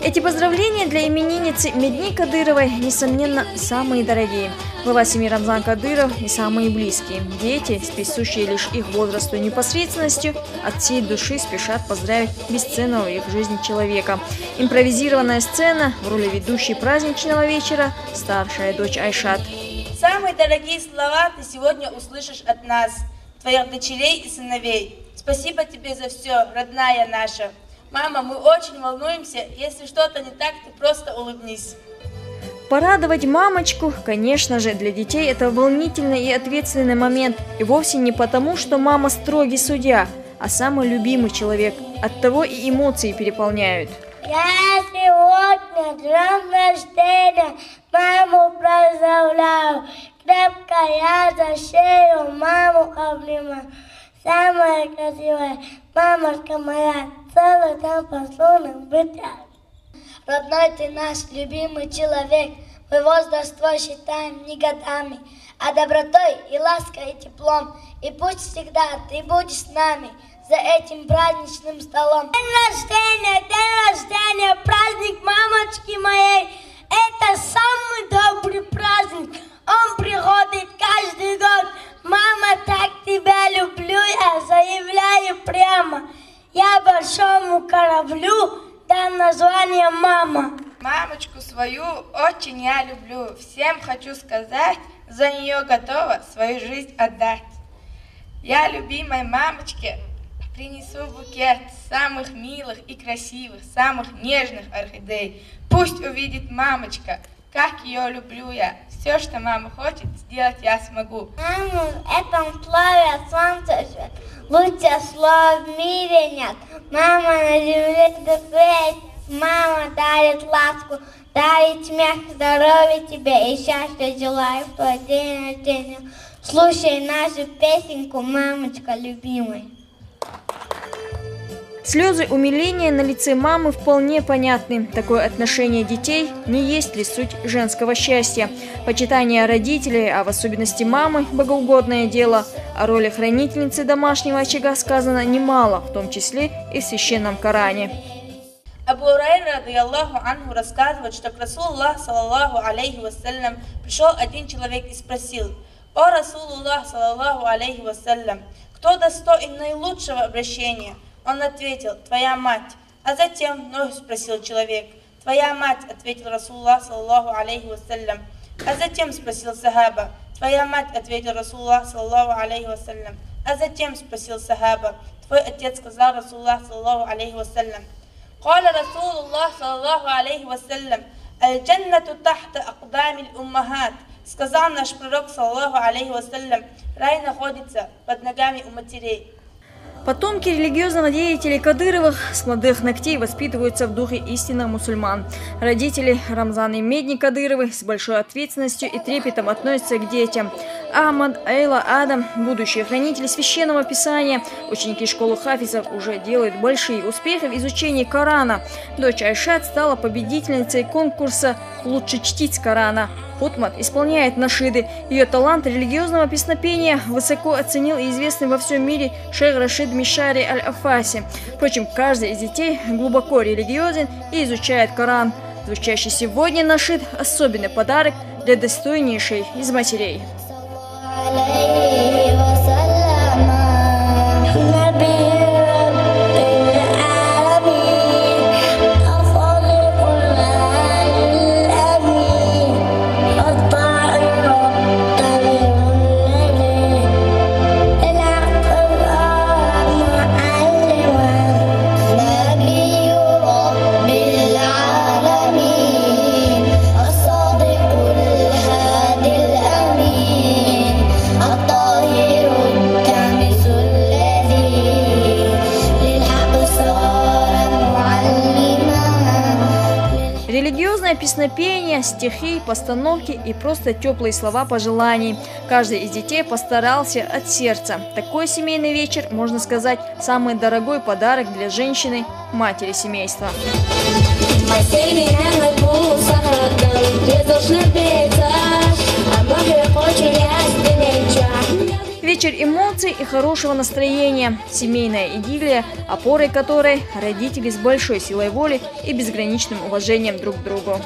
Эти поздравления для именинницы Медни Кадыровой, несомненно, самые дорогие. Глава семьи Рамзан Кадыров и самые близкие. Дети, присущие лишь их возрасту и непосредственностью, от всей души спешат поздравить бесценного в их жизни человека. Импровизированная сцена в роли ведущей праздничного вечера – старшая дочь Айшат. Самые дорогие слова ты сегодня услышишь от нас, твоих дочерей и сыновей. Спасибо тебе за все, родная наша. Мама, мы очень волнуемся. Если что-то не так, ты просто улыбнись. Порадовать мамочку, конечно же, для детей это волнительный и ответственный момент. И вовсе не потому, что мама строгий судья, а самый любимый человек. Оттого и эмоции переполняют. Я сегодня днем рождения маму поздравляю. Крепко я за шею маму обнимаю. Самая красивая мамочка моя, целый день послушным бытия. Родной ты наш любимый человек, мы возраст твой считаем не годами, а добротой и лаской и теплом. И пусть всегда ты будешь с нами за этим праздничным столом. День рождения, праздник мамочки моей, это самый добрый праздник. Он приходит каждый год. Мама, так тебя люблю, я заявляю прямо. Я большому кораблю дам название мама. Мамочку свою очень я люблю. Всем хочу сказать, за нее готова свою жизнь отдать. Я любимой мамочке принесу букет самых милых и красивых, самых нежных орхидей. Пусть увидит мамочка, как ее люблю я. Все, что мама хочет, сделать я смогу. Маму, в этом слове солнце свет. Лучше слова в мире нет. Мама на земле дует. Мама дарит ласку, дарит смех, здоровья тебе и счастья желаю в твой день рождения. Слушай нашу песенку, мамочка любимая. Слезы умиления на лице мамы вполне понятны. Такое отношение детей не есть ли суть женского счастья. Почитание родителей, а в особенности мамы, богоугодное дело. О роли хранительницы домашнего очага сказано немало, в том числе и в священном Коране. Абу Урайра, радийаллаху анху, рассказывает, что к Расулуллах, саллаллаху алейхи вассалям, пришел один человек и спросил: «О Расулуллах, саллаллаху алейхи вассалям, кто достоин наилучшего обращения?» Он ответил: «Твоя мать». А затем вновь спросил человек: «Твоя мать», ответил Расулуллах, саллаллаху алейхи вассалям. А затем спросил сахаба: «Твоя мать», ответил Расулуллах, саллаллаху алейхи вассалям. А затем спросил сахаба: «Твой отец», сказал Расулуллах, саллаллаху алейхи вассалям. قال رسول الله صلى الله عليه وسلم الجنة تحت أقدام الأمهات. Сказал наш пророк, саллаллаху алейхи вассалям, рай находится под ногами у матерей. Потомки религиозного деятеля Кадыровых с молодых ногтей воспитываются в духе истинных мусульман. Родители Рамзан и Медни Кадыровы с большой ответственностью и трепетом относятся к детям. Ахмад, Айла, Адам, будущие хранители священного писания, ученики школы хафизов уже делают большие успехи в изучении Корана. Дочь Айшат стала победительницей конкурса «Лучше чтить Корана». Хутмат исполняет нашиды. Ее талант религиозного песнопения высоко оценил и известный во всем мире шейх Рашид Мишари Аль-Афаси. Впрочем, каждый из детей глубоко религиозен и изучает Коран. Звучащий сегодня нашид – особенный подарок для достойнейшей из матерей. Религиозное песнопение, стихи, постановки и просто теплые слова пожеланий. Каждый из детей постарался от сердца. Такой семейный вечер, можно сказать, самый дорогой подарок для женщины, матери семейства. Вечер эмоций и хорошего настроения. Семейная идиллия, опорой которой родители с большой силой воли и безграничным уважением друг к другу.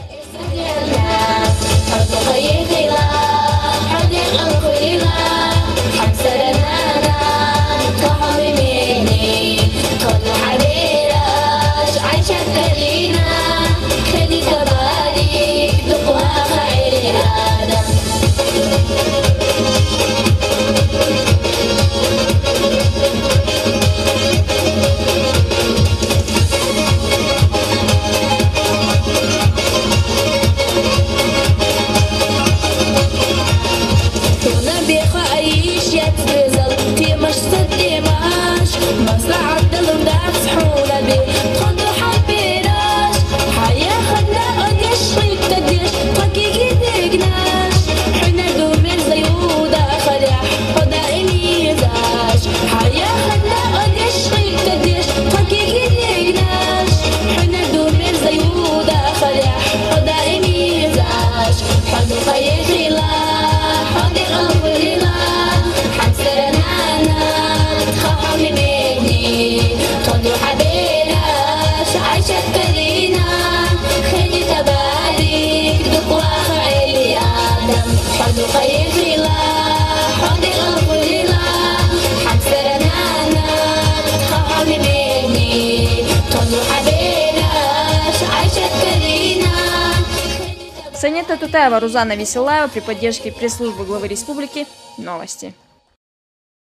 Санета Тутаева, Рузана Веселаева при поддержке пресс-службы главы республики. Новости.